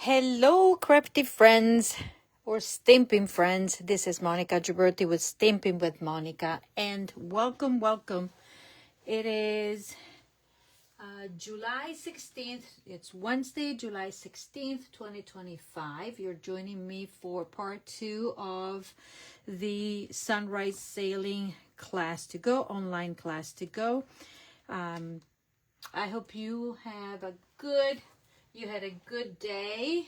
Hello, crafty friends or stamping friends. This is Monica Gioberti with Stamping with Monica, and welcome. It is July 16th. It's Wednesday, July 16th, 2025. You're joining me for part 2 of the Sunrise Sailing class to go, online class to go. I hope you had a good day,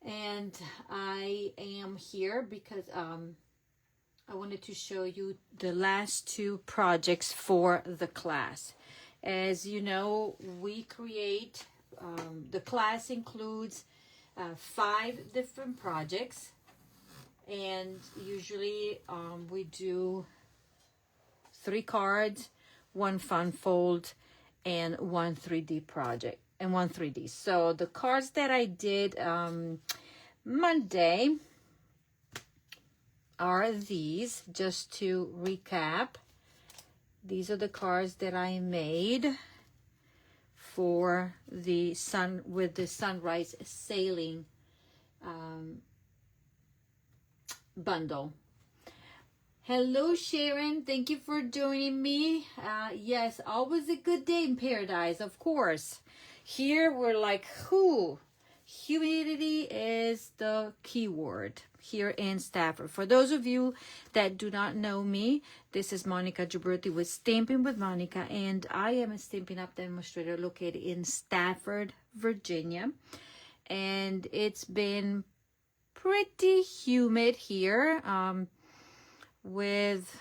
and I am here because I wanted to show you the last 2 projects for the class. As you know, we create, the class includes 5 different projects, and usually we do 3 cards, 1 fun fold, and 1 3D project, and 1 3D. So the cards that I did Monday are these. Just to recap, these are the cards that I made for the Sunrise Sailing bundle. Hello, Sharon. Thank you for joining me. Yes, always a good day in paradise, of course. Here we're like, humidity is the key word here in Stafford. For those of you that do not know me, this is Monica Gioberti with Stamping with Monica, and I am a Stampin' Up demonstrator located in Stafford, Virginia. And it's been pretty humid here. With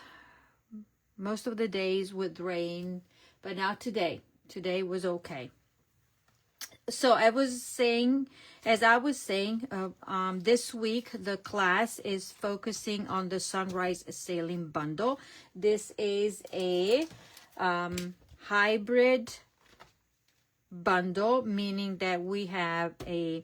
most of the days with rain, but not today. Today was okay. So as I was saying, this week the class is focusing on the Sunrise Sailing bundle. This is a hybrid bundle, meaning that we have a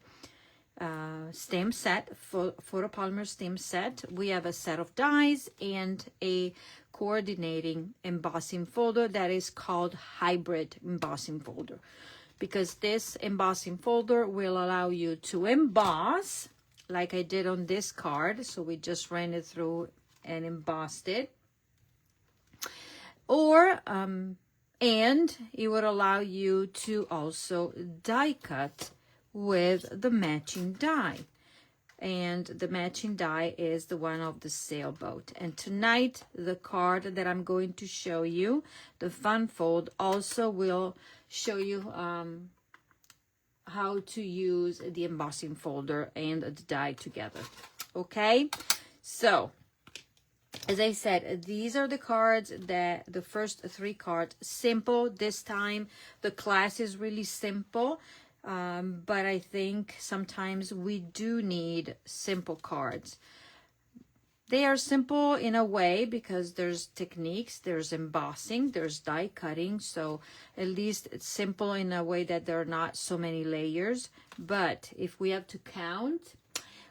stamp set, photopolymer stamp set. We have a set of dies and a coordinating embossing folder that is called hybrid embossing folder, because this embossing folder will allow you to emboss like I did on this card. So we just ran it through and embossed it, or and it would allow you to also die cut with the matching die, and the matching die is the one of the sailboat. And tonight the card that I'm going to show you, the fun fold, also will show you how to use the embossing folder and the die together. Okay, so as I said, these are the cards, that the first 3 cards, simple. This time the class is really simple. But I think sometimes we do need simple cards. They are simple in a way because there's techniques, there's embossing, there's die cutting. So at least it's simple in a way that there are not so many layers. But if we have to count,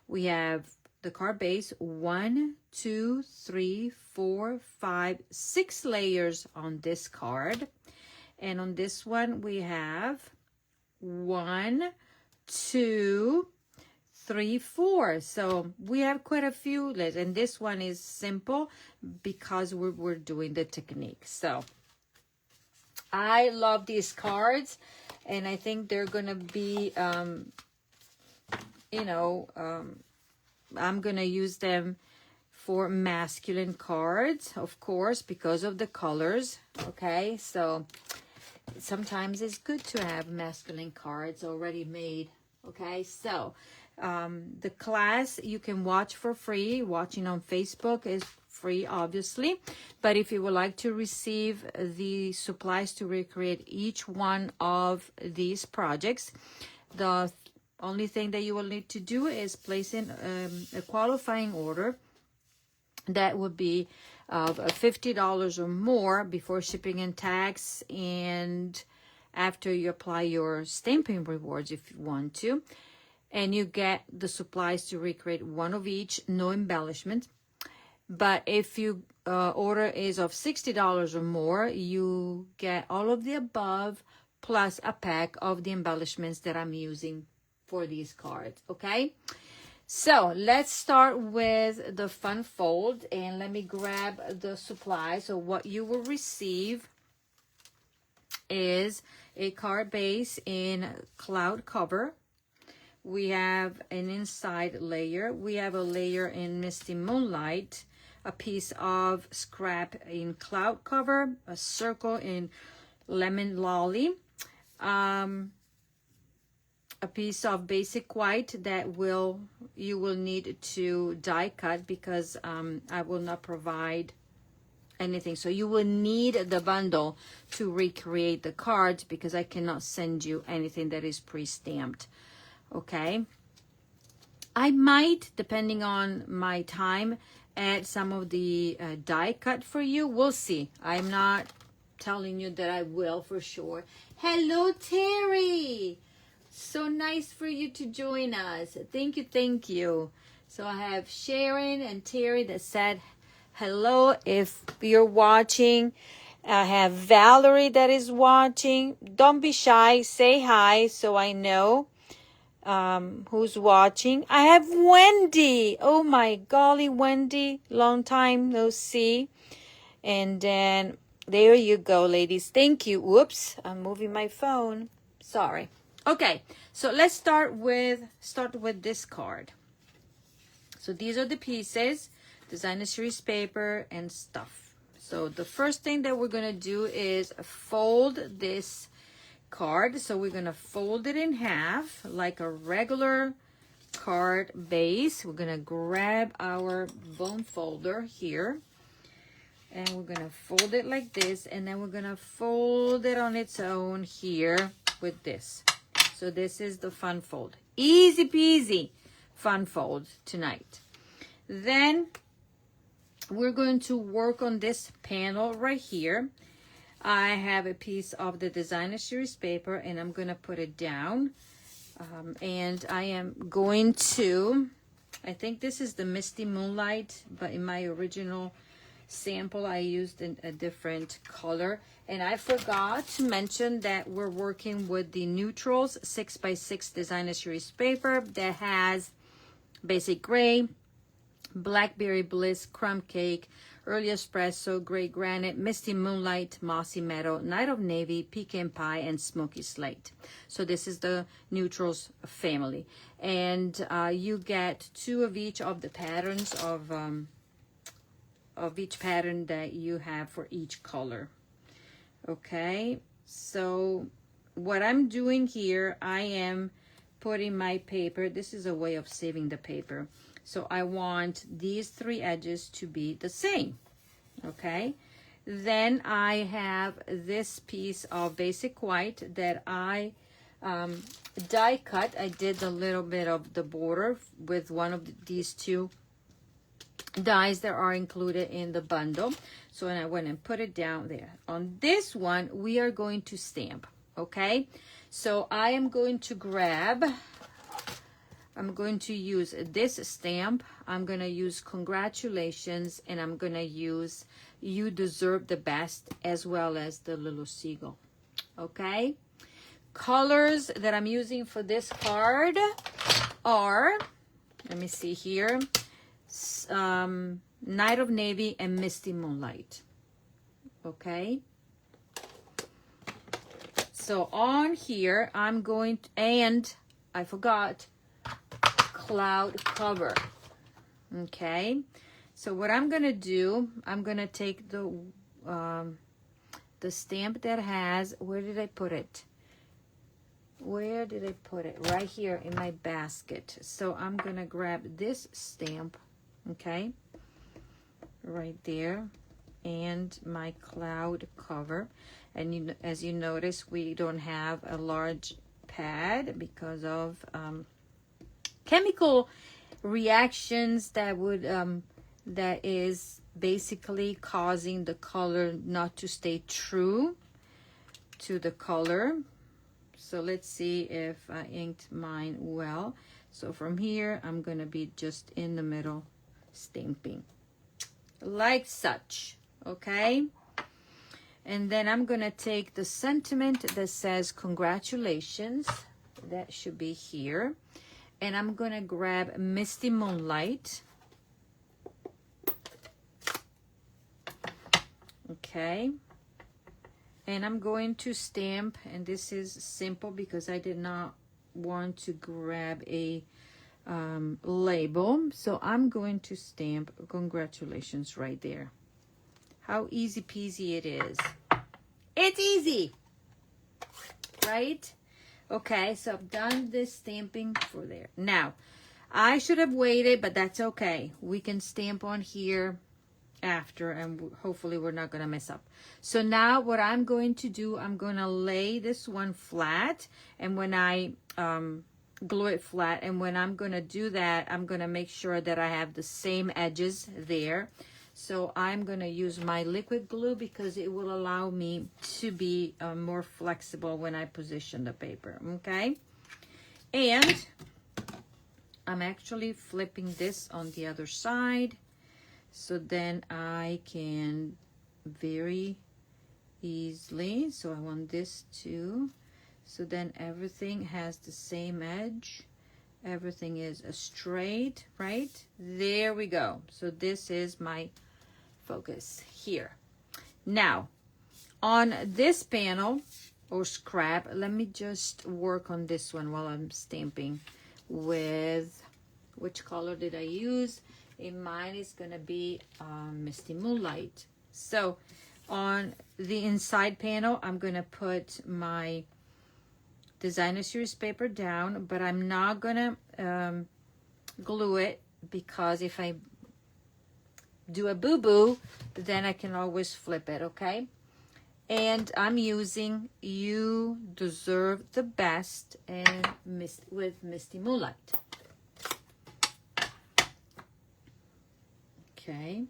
we have the card base, 1, 2, 3, 4, 5, 6 layers on this card. And on this one we have 1, 2, 3, 4. So we have quite a few layers, and this one is simple because we're doing the technique. So I love these cards, and I think they're gonna be I'm gonna use them for masculine cards, of course, because of the colors. Okay, so sometimes it's good to have masculine cards already made. Okay, so the class you can watch for free. Watching on Facebook is free, obviously, but if you would like to receive the supplies to recreate each one of these projects, the only thing that you will need to do is place in a qualifying order that would be of $50 or more before shipping and tax, and after you apply your stamping rewards if you want to, and you get the supplies to recreate one of each, no embellishment. But if you order is of $60 or more, you get all of the above plus a pack of the embellishments that I'm using for these cards, okay? So let's start with the fun fold, and let me grab the supplies. So what you will receive is a card base in cloud cover. We have an inside layer. We have a layer in Misty Moonlight, a piece of scrap in cloud cover, a circle in Lemon Lolly, a piece of basic white that you will need to die cut, because I will not provide anything. So you will need the bundle to recreate the cards, because I cannot send you anything that is pre-stamped. Okay, I might, depending on my time, add some of the die cut for you. We'll see. I'm not telling you that I will for sure. Hello, Terry. So nice for you to join us. Thank you, thank you. So I have Sharon and Terry that said hello if you're watching. I have Valerie that is watching. Don't be shy. Say hi so I know who's watching. I have Wendy. Oh my golly, Wendy. Long time no see. And then there you go, ladies. Thank you. Whoops, I'm moving my phone. Sorry. Okay, so let's start with this card. So these are the pieces, designer series paper and stuff. So the first thing that we're gonna do is fold this card. So we're gonna fold it in half like a regular card base. We're gonna grab our bone folder here, and we're gonna fold it like this, and then we're gonna fold it on its own here with this. So this is the fun fold. Easy peasy fun fold tonight. Then we're going to work on this panel right here. I have a piece of the designer series paper, and I'm going to put it down. And I am going to, I think this is the Misty Moonlight, but in my original sample I used a different color. And I forgot to mention that we're working with the Neutrals 6x6 designer series paper that has basic gray, blackberry bliss, crumb cake, early espresso, gray granite, misty moonlight, mossy meadow, night of navy, pecan pie, and smoky slate. So this is the Neutrals family, and you get 2 of each of the patterns of each pattern that you have for each color. Okay, so what I'm doing here, I am putting my paper. This is a way of saving the paper. So I want these 3 edges to be the same. Okay, then I have this piece of basic white that I die cut. I did a little bit of the border with one of these 2 dies that are included in the bundle. So when I went and put it down there. On this one, we are going to stamp. Okay, so I am going to grab, I'm going to use this stamp. I'm going to use congratulations, and I'm going to use you deserve the best, as well as the little seagull. Okay, colors that I'm using for this card are, let me see here, Night of Navy and Misty Moonlight. Okay, so on here I'm going to, and I forgot, cloud cover. Okay, so what I'm gonna do, I'm gonna take the stamp that has, where did I put it? Where did I put it? Right here in my basket. So I'm gonna grab this stamp, okay, right there, and my cloud cover. And you, as you notice, we don't have a large pad because of chemical reactions that would that is basically causing the color not to stay true to the color. So let's see if I inked mine well. So from here, I'm gonna be just in the middle stamping like such. Okay, and then I'm gonna take the sentiment that says congratulations that should be here. And I'm gonna grab Misty Moonlight. Okay. And I'm going to stamp, and this is simple because I did not want to grab a label. So I'm going to stamp congratulations right there. How easy peasy it is. It's easy, right? Okay, so I've done this stamping for there. Now, I should have waited, but that's okay. We can stamp on here after, and hopefully we're not going to mess up. So now what I'm going to do, I'm going to lay this one flat, and when I glue it flat, and when I'm going to do that, I'm going to make sure that I have the same edges there. So I'm going to use my liquid glue because it will allow me to be more flexible when I position the paper, okay? And I'm actually flipping this on the other side, so then I can very easily, so I want this too, so then everything has the same edge, everything is straight, right? There we go. So this is my focus here. Now on this panel or scrap, let me just work on this one while I'm stamping with, which color did I use? In mine is gonna be Misty Moonlight. So on the inside panel, I'm gonna put my Designer Series paper down, but I'm not gonna glue it because if I do a boo-boo, then I can always flip it, okay? And I'm using You Deserve the Best and with Misty Moonlight. Okay.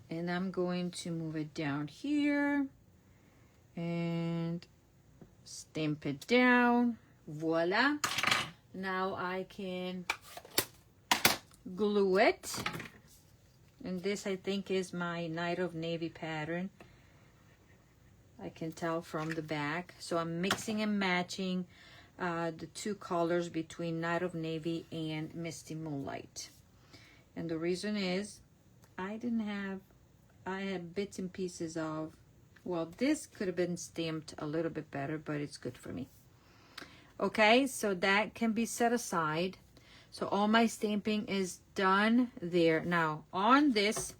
And I'm going to move it down here and stamp it down. Voila. Now I can glue it. And this, I think, is my Night of Navy pattern. I can tell from the back. So I'm mixing and matching the two colors between Night of Navy and Misty Moonlight. And the reason is I had bits and pieces of, well, this could have been stamped a little bit better, but it's good for me. Okay, so that can be set aside. So all my stamping is done there. Now on this,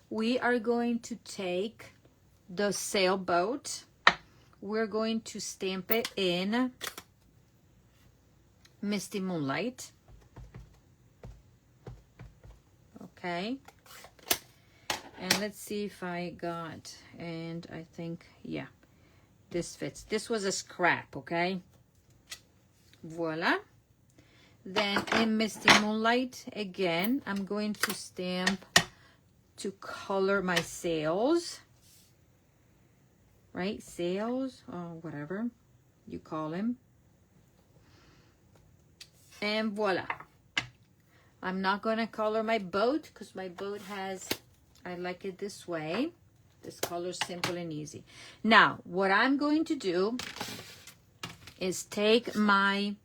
we are going to take the sailboat. We're going to stamp it in Misty Moonlight. Okay. And let's see if I got, and I think, yeah, this fits. This was a scrap, okay? Voila. Then in Misty Moonlight, again, I'm going to stamp to color my sails, right? Sails, or whatever you call them. And voila. I'm not going to color my boat because my boat has, I like it this way. This color is simple and easy. Now, what I'm going to do is take my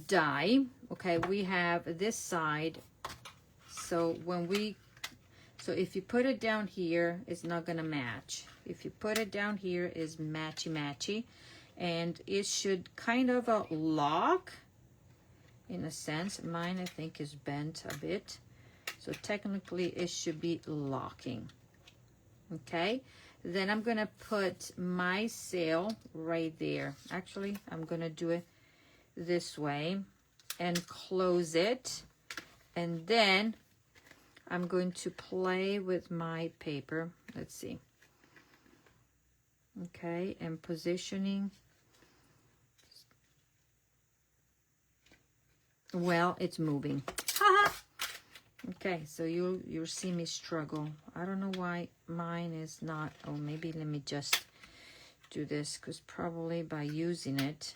die. Okay, we have this side. So if you put it down here, it's not going to match. If you put it down here, is matchy-matchy. And it should kind of lock in a sense. Mine, I think, is bent a bit. So technically, it should be locking. Okay, then I'm going to put my sail right there. Actually, I'm going to do it this way and close it. And then I'm going to play with my paper. Let's see. Okay, and positioning. Well, it's moving. Okay, so you'll see me struggle. I don't know why mine is not. Oh, maybe let me just do this, because probably by using it,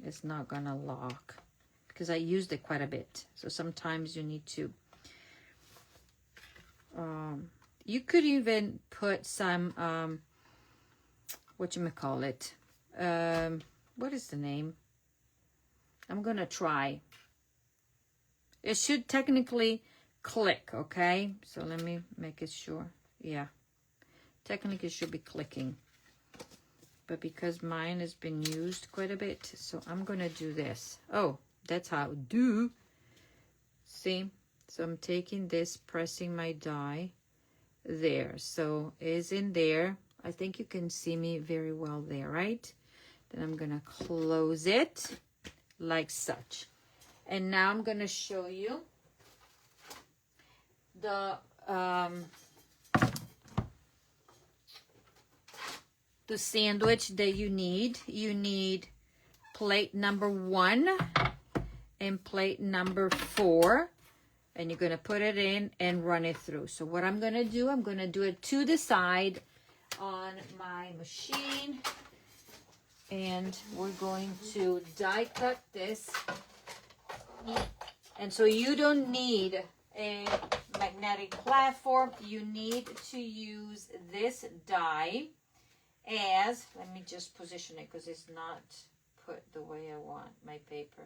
it's not gonna lock, because I used it quite a bit. So sometimes you need to. You could even put some whatchamacallit, what is the name? I'm gonna try. It should technically click, okay? So let me make it sure. Yeah, technically it should be clicking. But because mine has been used quite a bit, so I'm gonna do this. Oh, that's how I do. See? So I'm taking this, pressing my die there. So it's in there. I think you can see me very well there, right? Then I'm gonna close it like such. And now I'm gonna show you the sandwich that you need. You need plate number 1 and plate number 4. And you're gonna put it in and run it through. So what I'm gonna do it to the side on my machine. And we're going to die cut this. And so you don't need a magnetic platform. You need to use this die as, let me just position it because it's not put the way I want my paper.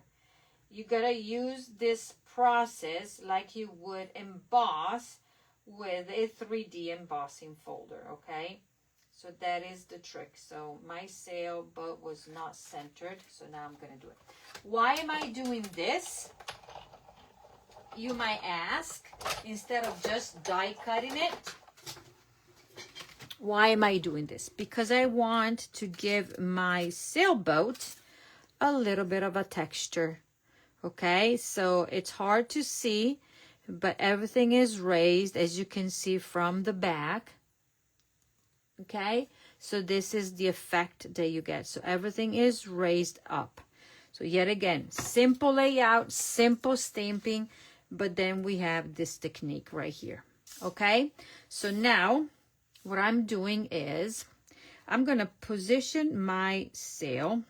You gotta use this process like you would emboss with a 3D embossing folder, okay? So that is the trick. So my sailboat was not centered, so now I'm gonna do it. Why am I doing this? You might ask, instead of just die cutting it. Why am I doing this? Because I want to give my sailboat a little bit of a texture. Okay, so it's hard to see, but everything is raised, as you can see from the back. Okay, so this is the effect that you get. So everything is raised up. So yet again, simple layout, simple stamping, but then we have this technique right here. Okay, so now what I'm doing is I'm going to position my sail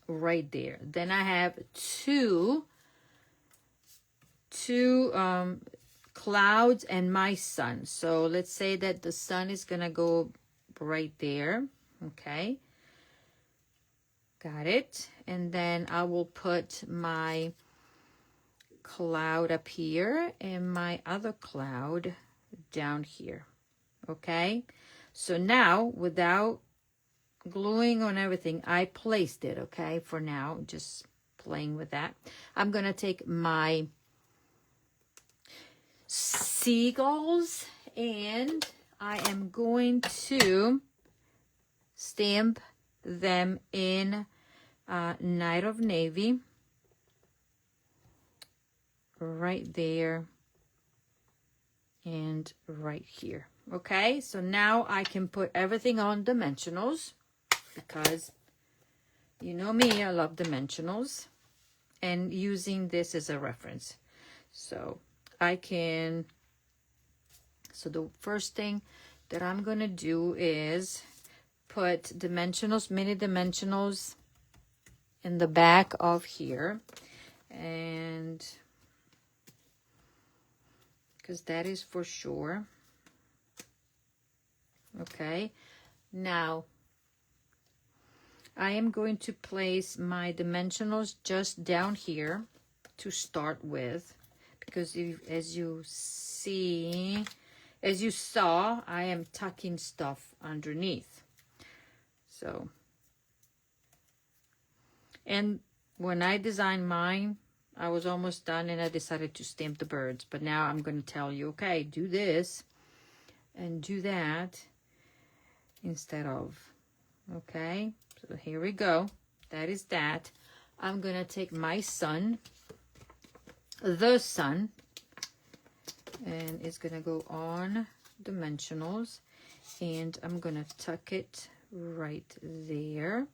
right there. Then I have two clouds and my sun. So let's say that the sun is gonna go right there. Okay, got it. And then I will put my cloud up here and my other cloud down here. Okay, so now without gluing on everything, I placed it. Okay, for now, just playing with that. I'm gonna take my seagulls and I am going to stamp them in Night of Navy right there and right here. Okay, so now I can put everything on dimensionals because you know me, I love dimensionals and using this as a reference. So I can, so the first thing that I'm going to do is put dimensionals, mini dimensionals in the back of here. And because that is for sure. Okay. Now, I am going to place my dimensionals just down here to start with. Because as you saw, I am tucking stuff underneath. So, and when I designed mine, I was almost done and I decided to stamp the birds. But now I'm going to tell you, okay, do this and do that instead of, okay? So here we go. That is that. I'm going to take my sun, the sun, and it's gonna go on dimensionals, and I'm gonna tuck it right there.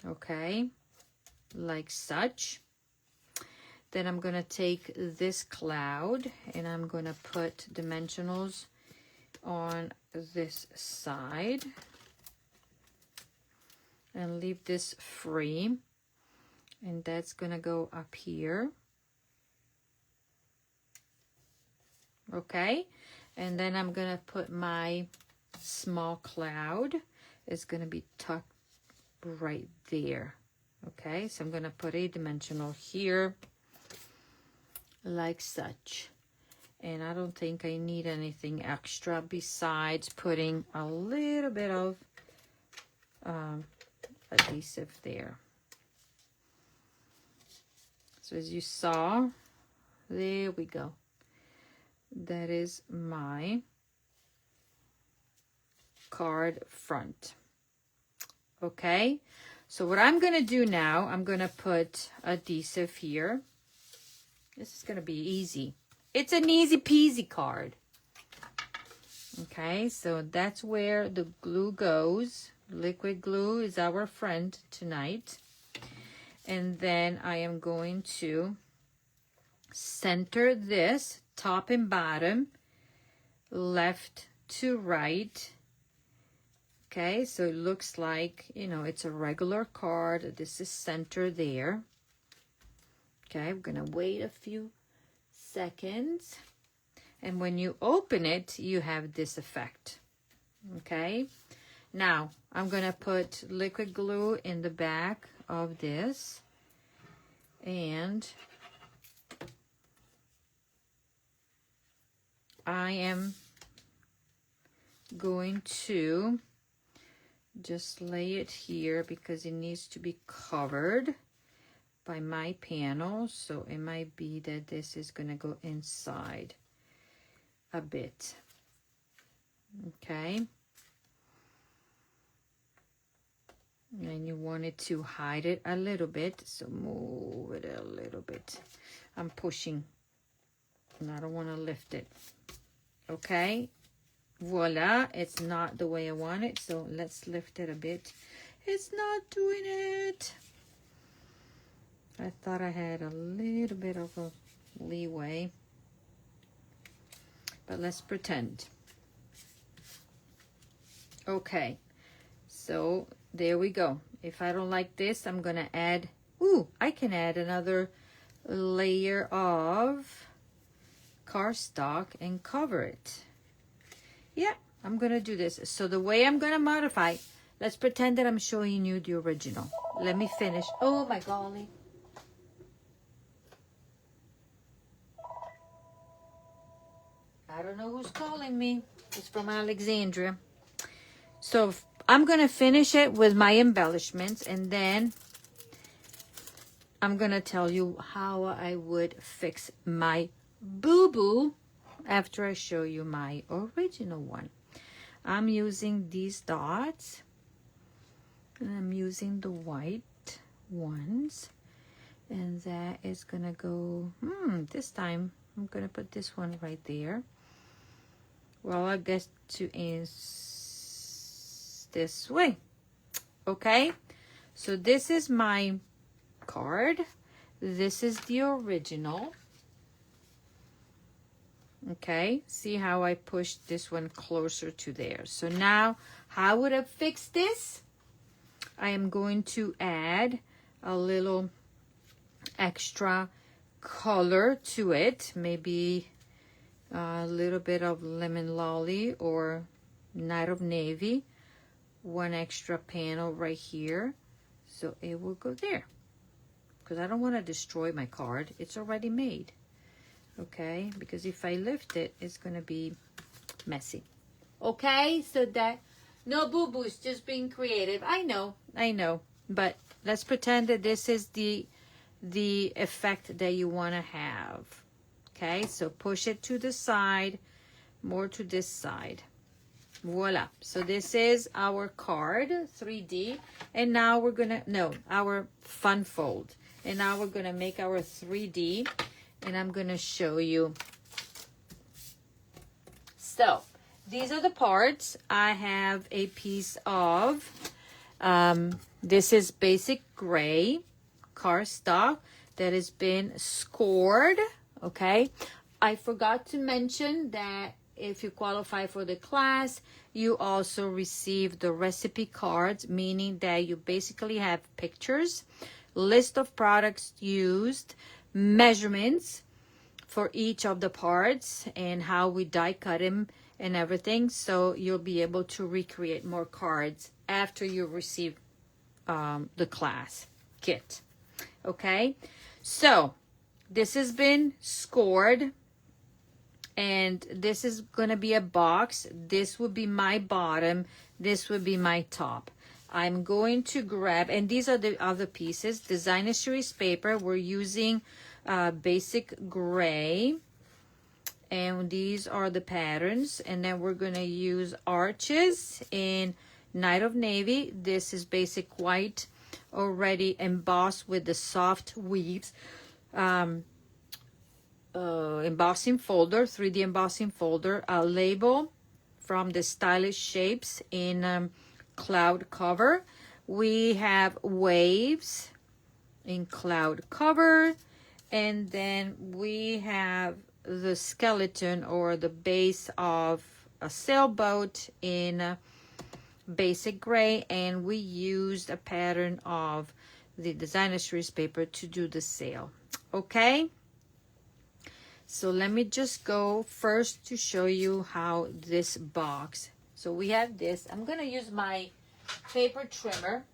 Okay, like such. Then I'm gonna take this cloud and I'm gonna put dimensionals on this side and leave this free. And that's gonna go up here. Okay, and then I'm gonna put my small cloud is going to be tucked right there. Okay, so I'm going to put a dimensional here like such. And I don't think I need anything extra besides putting a little bit of adhesive there. So as you saw, there we go. That is my card front. Okay, so what I'm going to do now, I'm going to put adhesive here. This is going to be easy. It's an easy peasy card. Okay, so that's where the glue goes. Liquid glue is our friend tonight. And then I am going to center this top and bottom, left to right. Okay, so it looks like, you know, it's a regular card. This is center there. Okay, I'm going to wait a few seconds. And when you open it, you have this effect. Okay, now I'm going to put liquid glue in the back of this. And I am going to just lay it here because it needs to be covered by my panel. So it might be that this is going to go inside a bit. Okay. And you want it to hide it a little bit. So move it a little bit. I'm pushing and I don't want to lift it. Okay. Voila, it's not the way I want it, so let's lift it a bit. It's not doing it. I thought I had a little bit of a leeway, but let's pretend. Okay, so there we go. If I don't like this, I'm gonna add, I can add another layer of cardstock and cover it. Yeah, I'm going to do this. So the way I'm going to modify, let's pretend that I'm showing you the original. Let me finish. Oh my golly. I don't know who's calling me. It's from Alexandria. So I'm going to finish it with my embellishments, and then I'm going to tell you how I would fix my boo-boo after I show you my original one. I'm using these dots, and I'm using the white ones, and that is gonna go, this time I'm gonna put this one right there. Well, I guess to is this way. Okay, so this is my card. This is the original. Okay, see how I pushed this one closer to there. So now, how would I fix this? I am going to add a little extra color to it. Maybe a little bit of lemon lolly or night of navy. One extra panel right here. So it will go there. Because I don't want to destroy my card. It's already made. Okay, because if I lift it, it's going to be messy. Okay, so that, no boo-boos, just being creative. I know, but let's pretend that this is the effect that you want to have. Okay, so push it to the side, more to this side. Voila. So this is our card, 3D, and now we're going to, our fun fold. And now we're going to make our 3D. And I'm going to show you. So, these are the parts. I have a piece of, this is basic gray cardstock that has been scored, okay? I forgot to mention that if you qualify for the class, you also receive the recipe cards, meaning that you basically have pictures, list of products used, measurements for each of the parts, and how we die cut them and everything, so you'll be able to recreate more cards after you receive the class kit. Okay, so this has been scored, and this is gonna be a box. This would be my bottom, this would be my top. I'm going to grab, and these are the other pieces. Designer series paper, we're using basic gray, and these are the patterns. And then we're gonna use arches in Night of Navy. This is basic white, already embossed with the soft weaves. Embossing folder, 3D embossing folder. A label from the Stylish Shapes in cloud cover. We have waves in cloud cover, and then we have the skeleton or the base of a sailboat in basic gray, and we used a pattern of the designer series paper to do the sail. Okay, so let me just go first to show you how this box. So we have this. I'm gonna use my paper trimmer.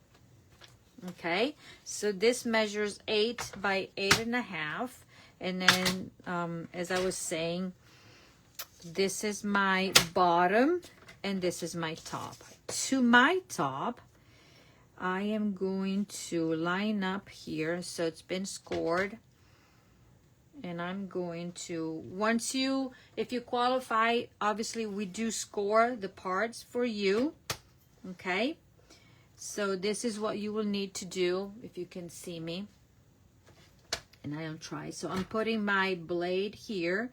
Okay, so this measures 8 by 8.5, and then as I was saying, this is my bottom and this is my top. To my top, I am going to line up here, so it's been scored, and I'm going to, if you qualify, obviously we do score the parts for you. Okay, so this is what you will need to do, if you can see me, and I'll try. So I'm putting my blade here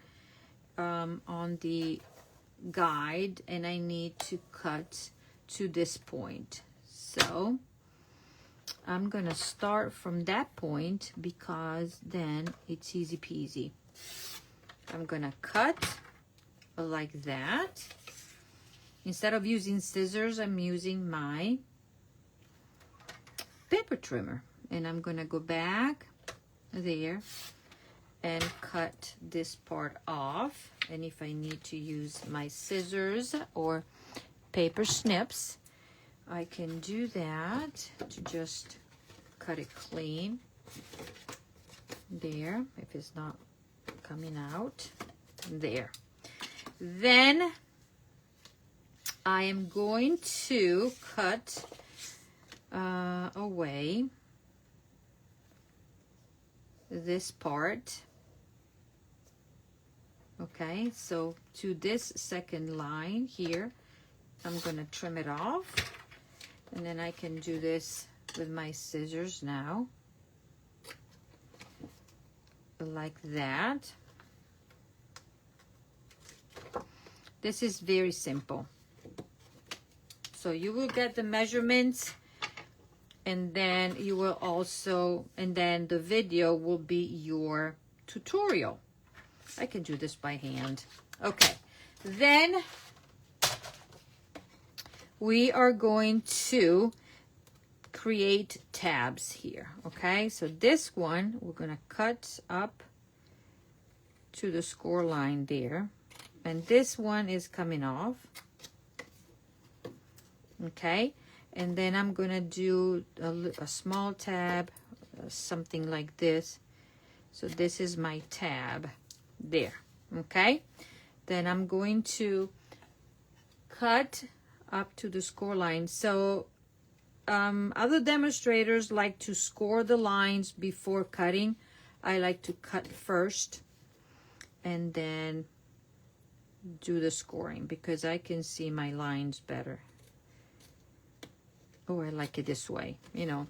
on the guide, and I need to cut to this point. So I'm gonna start from that point because then it's easy peasy. I'm gonna cut like that. Instead of using scissors, I'm using my paper trimmer, and I'm gonna go back there and cut this part off. And if I need to use my scissors or paper snips, I can do that to just cut it clean there if it's not coming out there. Then I am going to cut away this part. Okay, so to this second line here, I'm gonna trim it off, and then I can do this with my scissors now, like that. This is very simple. So you will get the measurements, and then you will also, and then the video will be your tutorial. I can do this by hand. Okay, then we are going to create tabs here. Okay, so this one we're gonna cut up to the score line there, and this one is coming off. Okay, and then I'm gonna do a small tab, something like this. So this is my tab there. Okay, then I'm going to cut up to the score line. So other demonstrators like to score the lines before cutting. I like to cut first and then do the scoring because I can see my lines better. Oh, I like it this way. You know,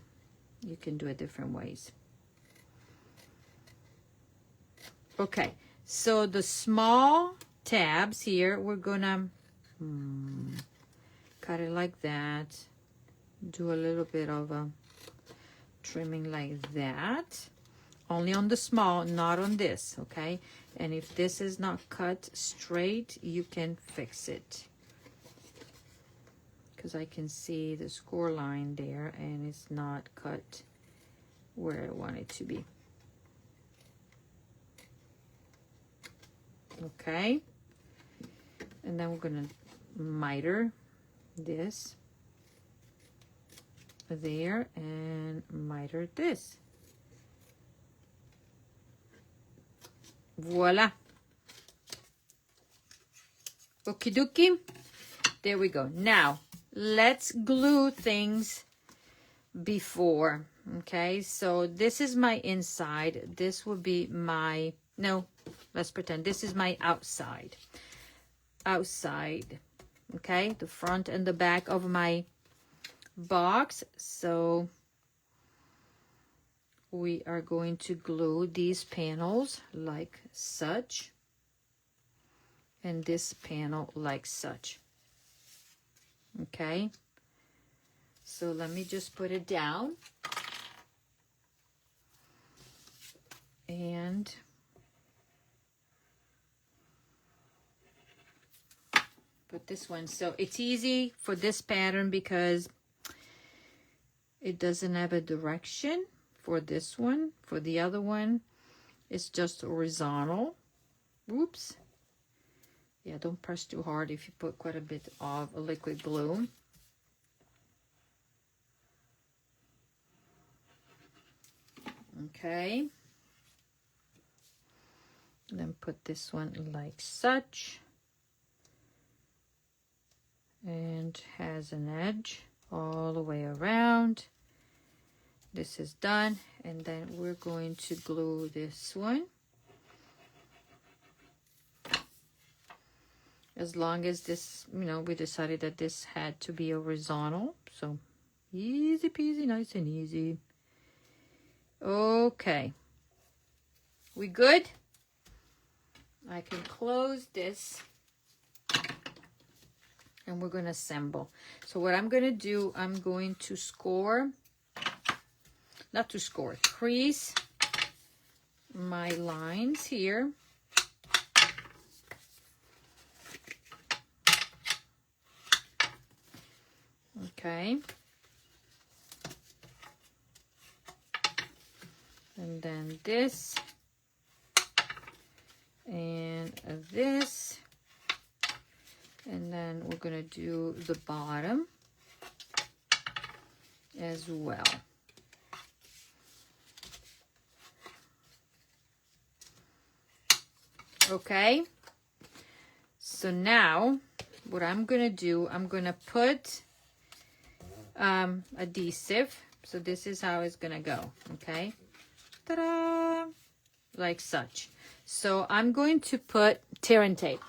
you can do it different ways. Okay, so the small tabs here, we're gonna cut it like that. Do a little bit of a trimming like that. Only on the small, not on this, okay? And if this is not cut straight, you can fix it. Because I can see the score line there, and it's not cut where I want it to be. Okay, And then we're gonna miter this there and miter this. Voila. Okie dokie. There we go. Now, let's glue things before. Okay, so this is my inside. This will be my, no, let's pretend this is my outside. Outside. Okay, the front and the back of my box. So we are going to glue these panels like such, and this panel like such. Okay, so let me just put it down and put this one. So it's easy for this pattern because it doesn't have a direction for this one. For the other one, it's just horizontal. Oops. Yeah, don't press too hard if you put quite a bit of liquid glue. Okay. Then put this one like such. And has an edge all the way around. This is done. And then we're going to glue this one. As long as this, you know, we decided that this had to be horizontal. So easy peasy, nice and easy. Okay. We good? I can close this. And we're going to assemble. So what I'm going to do, I'm going to score, not to score, crease my lines here. Okay. And then this. And this. And then we're going to do the bottom as well. Okay. So now what I'm going to do, I'm going to put adhesive. So this is how it's going to go. Okay. Ta-da! Like such. So I'm going to put tear and tape.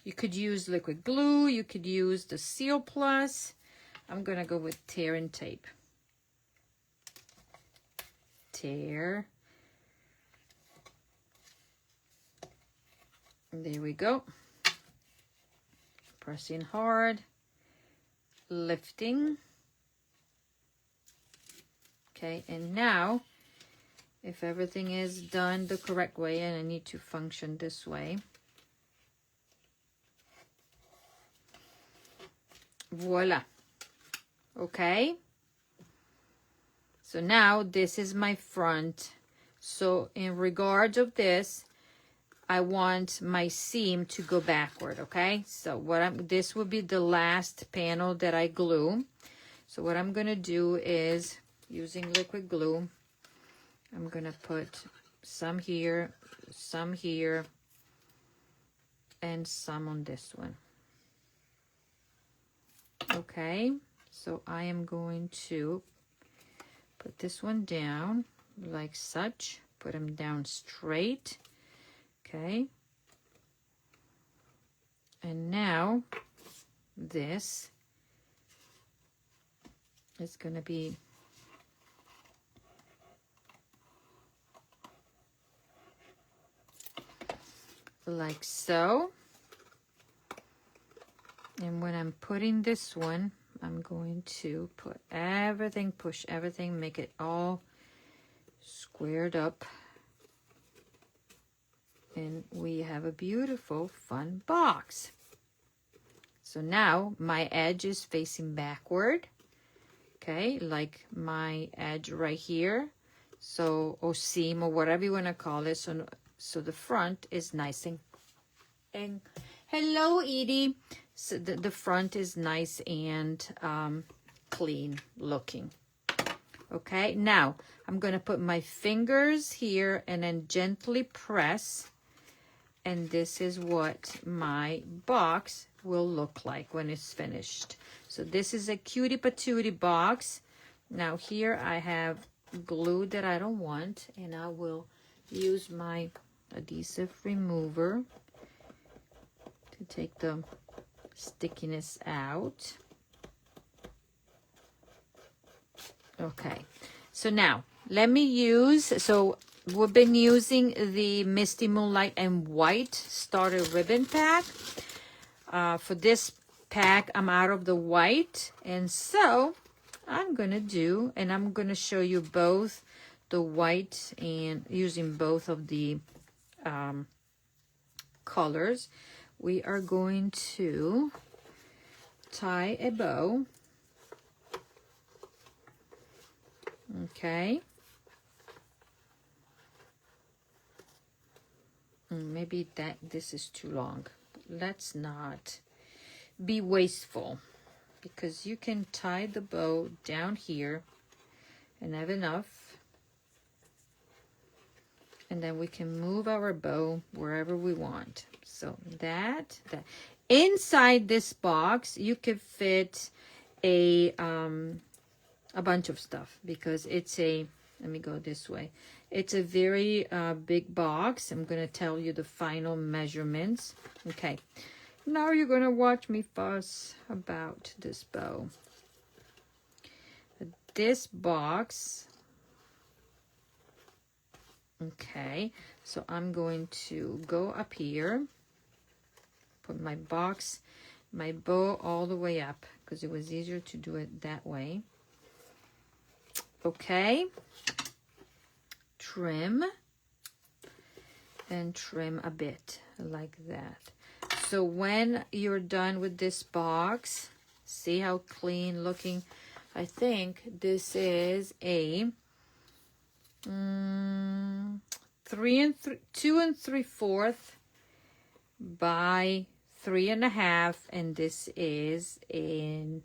You could use liquid glue. You could use the Seal Plus. I'm going to go with tear and tape. Tear. There we go. Pressing hard. Lifting. Okay, and now, if everything is done the correct way, and I need to function this way. Voila. Okay. So now this is my front. So in regards of this, I want my seam to go backward. Okay. So this will be the last panel that I glue. So what I'm going to do is, using liquid glue, I'm going to put some here, and some on this one. Okay, so I am going to put this one down like such, put them down straight. Okay, and now this is going to be like so. And when I'm putting this one, I'm going to put everything, push everything, make it all squared up. And we have a beautiful, fun box. So now my edge is facing backward. Okay, like my edge right here. So, or seam, or whatever you want to call it. So the front is nice and And hello, Edie. So the front is nice and clean looking. Okay, now I'm going to put my fingers here and then gently press. And this is what my box will look like when it's finished. So this is a cutie patootie box. Now here I have glue that I don't want, and I will use my adhesive remover to take the stickiness out. Okay, so now let me use, so we've been using the Misty Moonlight and White Starter Ribbon Pack. For this pack, I'm out of the white, and so I'm gonna do, and I'm gonna show you both the white and using both of the colors. We are going to tie a bow. Okay. Maybe this is too long. Let's not be wasteful, because you can tie the bow down here and have enough. And then we can move our bow wherever we want. So that. Inside this box, you could fit a bunch of stuff, because it's a, let me go this way. It's a very big box. I'm going to tell you the final measurements. Okay. Now you're going to watch me fuss about this bow. This box. Okay. So I'm going to go up here. Put my box, my bow all the way up, because it was easier to do it that way. Okay. Trim and trim a bit like that. So when you're done with this box, see how clean looking. I think this is a 2 3/4 by 3.5, and this is an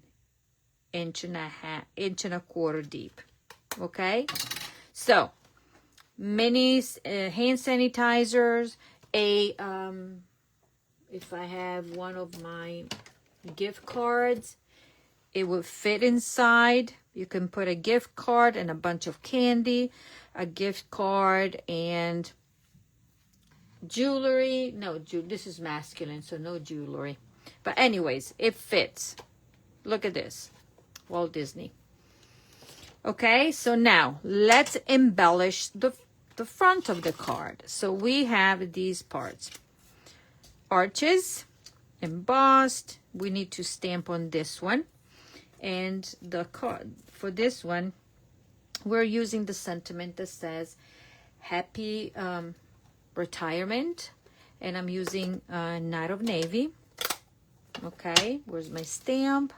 inch and a quarter deep. Okay, so mini hand sanitizers, if I have one of my gift cards, it would fit inside. You can put a gift card and a bunch of candy, a gift card and jewelry. No, this is masculine, so no jewelry. But anyways, it fits. Look at this, Walt Disney. Okay, so now let's embellish the front of the card. So we have these parts. Arches, embossed. We need to stamp on this one. And the card for this one, we're using the sentiment that says happy retirement. And I'm using Night of Navy. Okay, where's my stamp?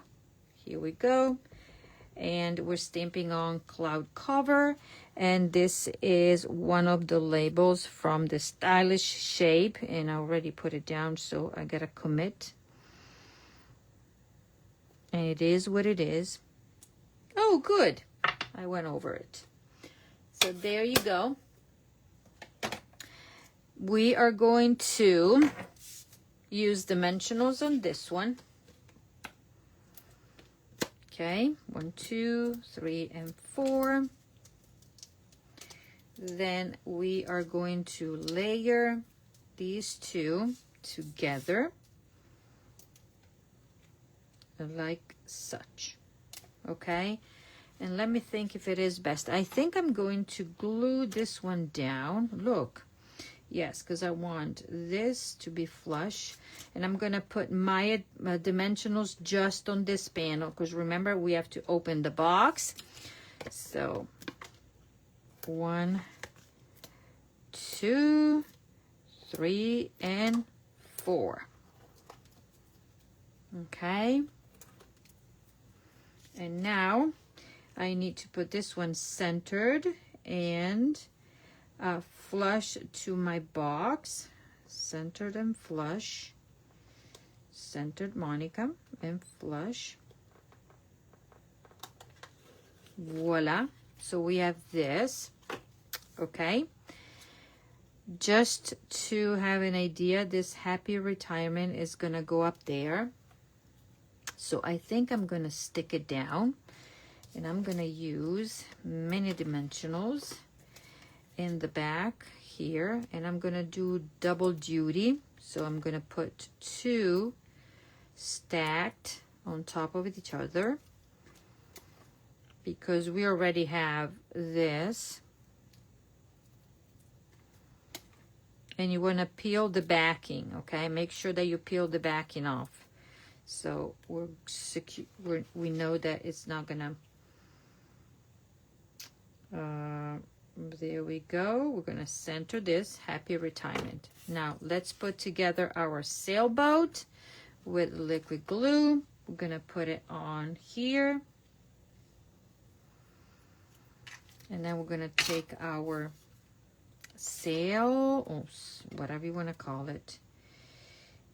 Here we go. And we're stamping on Cloud Cover, and this is one of the labels from the Stylish Shape, and I already put it down, so I gotta commit. And it is what it is. Oh, good. I went over it. So there you go. We are going to use dimensionals on this one. Okay, 1, 2, 3, and 4. Then we are going to layer these two together like such. Okay, and let me think if it is best. I think I'm going to glue this one down. Look. Yes, because I want this to be flush. And I'm going to put my dimensionals just on this panel, because remember, we have to open the box. So 1, 2, 3, and 4. Okay. And now I need to put this one centered and flush to my box. centered and flush, centered Monica and flush. Voila. So we have this. Okay. Just to have an idea, this happy retirement is going to go up there. So I think I'm going to stick it down, and I'm going to use mini dimensionals in the back here, and I'm going to do double duty. So I'm going to put 2 stacked on top of each other, because we already have this. And you want to peel the backing, okay? Make sure that you peel the backing off. So we're secure. We know that it's not gonna. There we go. We're gonna center this happy retirement. Now let's put together our sailboat with liquid glue. We're gonna put it on here, and then we're gonna take our sail, or whatever you want to call it,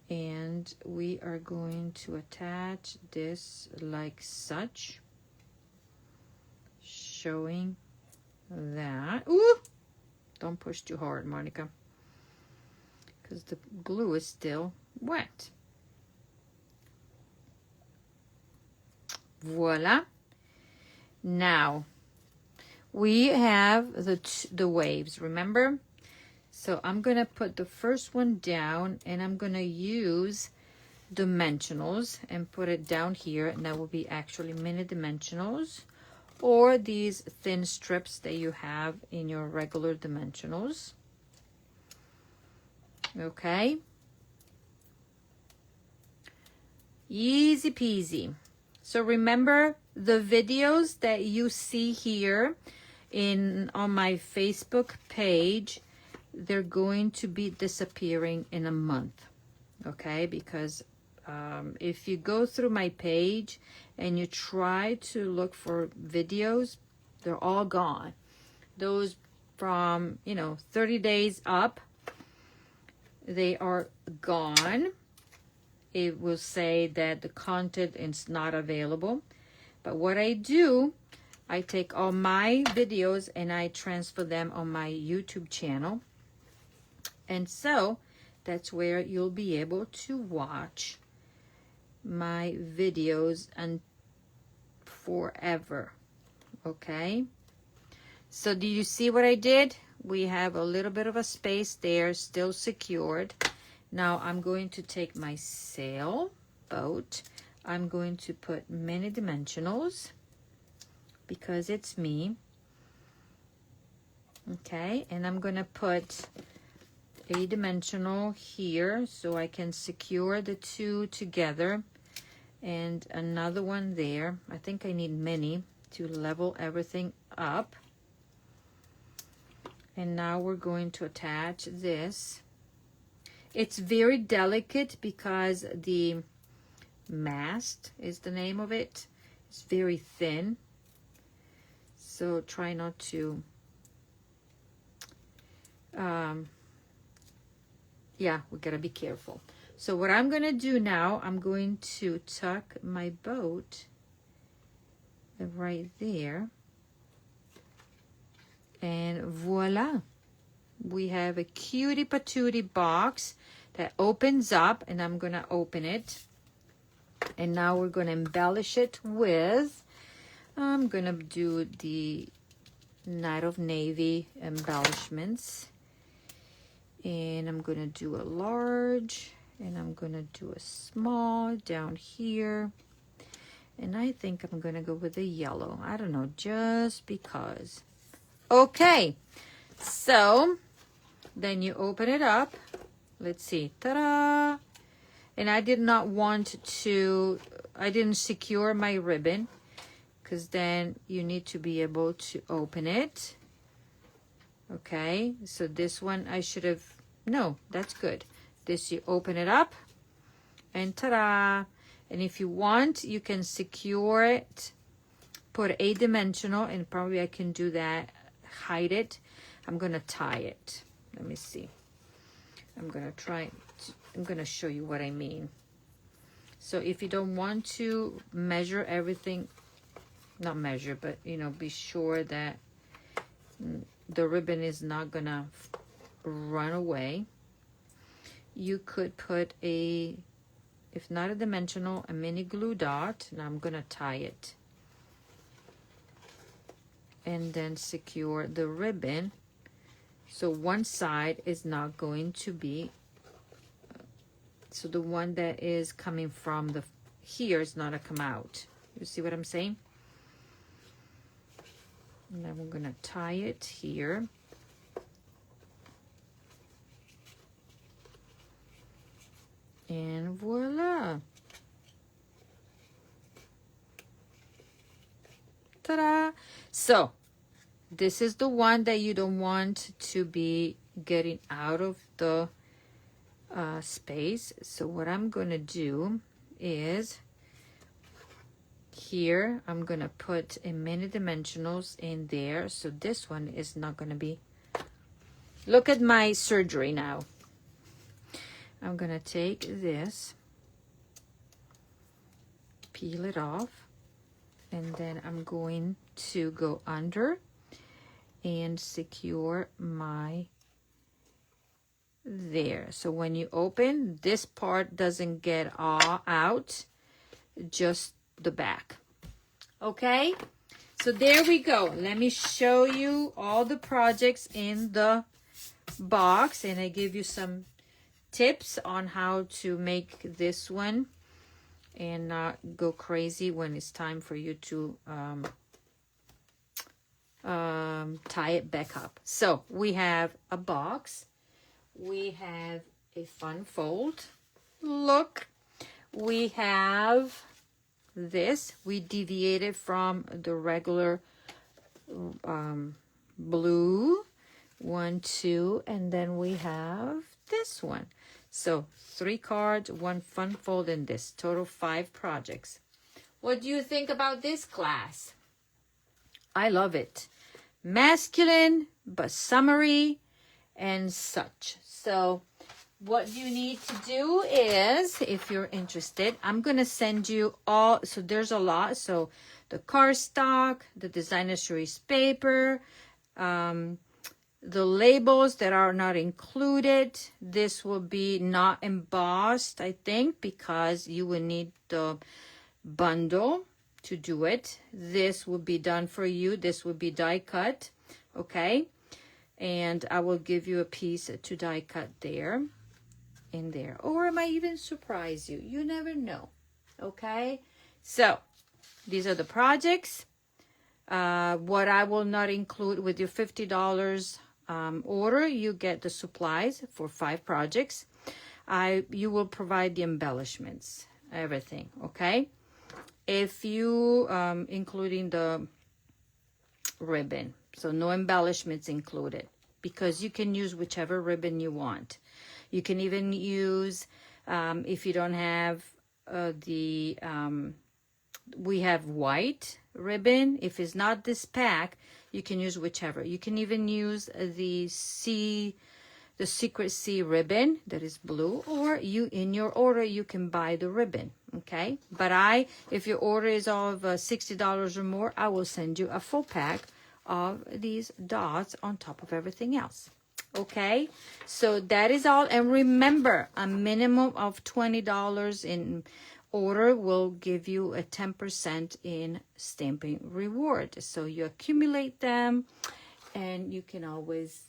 and we are going to attach this like such, showing that. Ooh, don't push too hard, Monica, because the glue is still wet. Voila. Now we have the waves, remember? So I'm going to put the first one down, and I'm going to use dimensionals and put it down here, and that will be actually mini dimensionals, or these thin strips that you have in your regular dimensionals. Okay. Easy peasy. So remember the videos that you see here on my Facebook page, they're going to be disappearing in a month, okay? Because if you go through my page and you try to look for videos, they're all gone. Those from 30 days up, they are gone. It will say that the content is not available. But what I do, I take all my videos and I transfer them on my YouTube channel. And so that's where you'll be able to watch my videos and forever. Okay? So do you see what I did? We have a little bit of a space there, still secured. Now I'm going to take my sailboat. I'm going to put mini dimensionals because it's me. Okay, and I'm going to put a dimensional here so I can secure the 2 together, and another one there. I think I need many to level everything up. And now we're going to attach this. It's very delicate because the mast is the name of it. It's very thin, so try not to yeah, we gotta be careful. So what I'm gonna do now, I'm going to tuck my boat right there, and voila, we have a cutie patootie box that opens up, and I'm gonna open it. And now we're going to embellish it with, I'm going to do the Night of Navy embellishments. And I'm going to do a large, and I'm going to do a small down here. And I think I'm going to go with a yellow. I don't know, just because. Okay, so then you open it up. Let's see. Ta-da! And I did not want to, I didn't secure my ribbon, because then you need to be able to open it. Okay, so this one I should have, no, that's good. This, you open it up, and ta-da! And if you want, you can secure it, put a dimensional, and probably I can do that, hide it. I'm going to tie it. Let me see. I'm gonna show you what I mean. So if you don't want to measure everything, not measure, but you know, be sure that the ribbon is not gonna run away, you could put a, if not a dimensional, a mini glue dot. Now I'm gonna tie it and then secure the ribbon, so one side is not going to be, so the one that is coming from the here is not to come out. You see what I'm saying? And then we're gonna tie it here. And voila. Ta-da! So this is the one that you don't want to be getting out of the space. So what I'm gonna do is here I'm gonna put a mini dimensionals in there, so this one is not gonna be, look at my surgery now. I'm gonna take this, peel it off, and then I'm going to go under and secure my there. So when you open, this part doesn't get all out, just the back. Okay, so there we go. Let me show you all the projects in the box, and I give you some tips on how to make this one and not go crazy when it's time for you to tie it back up. So we have a box, we have a fun fold, look, we have this, we deviated from the regular blue, 1, 2, and then we have this one. So 3 cards, 1 fun fold, and this total 5 projects. What do you think about this class? I love it. Masculine but summery and such. So what you need to do is, if you're interested, I'm gonna send you all, so there's a lot. So the cardstock, the designer series paper, the labels that are not included. This will be not embossed, I think, because you will need the bundle to do it. This will be done for you. This will be die cut, okay? And I will give you a piece to die cut there, in there. Or I might even surprise you. You never know, okay? So these are the projects. What I will not include with your $50 order, you get the supplies for 5 projects. You will provide the embellishments, everything, okay? If you, including the ribbon, so no embellishments included, because you can use whichever ribbon you want. You can even use, if you don't have we have white ribbon. If it's not this pack, you can use whichever. You can even use the Secret C ribbon that is blue, or in your order you can buy the ribbon, okay? But if your order is of $60 or more, I will send you a full pack of these dots on top of everything else, okay? So that is all. And remember, a minimum of $20 in order will give you a 10% in stamping reward. So you accumulate them and you can always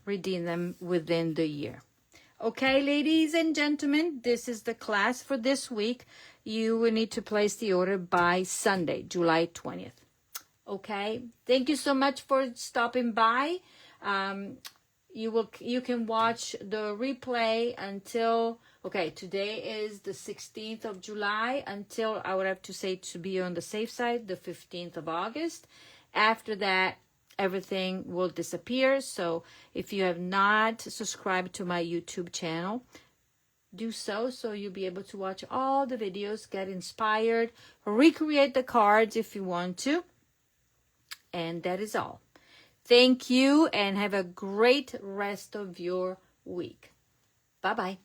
redeem them within the year. Okay, ladies and gentlemen, this is the class for this week. You will need to place the order by Sunday, July 20th. Okay, thank you so much for stopping by. You can watch the replay until, okay, today is the 16th of July, until, I would have to say, to be on the safe side, the 15th of August. After that, everything will disappear. So if you have not subscribed to my YouTube channel, do so you'll be able to watch all the videos, get inspired, recreate the cards if you want to. And that is all. Thank you, and have a great rest of your week. Bye-bye.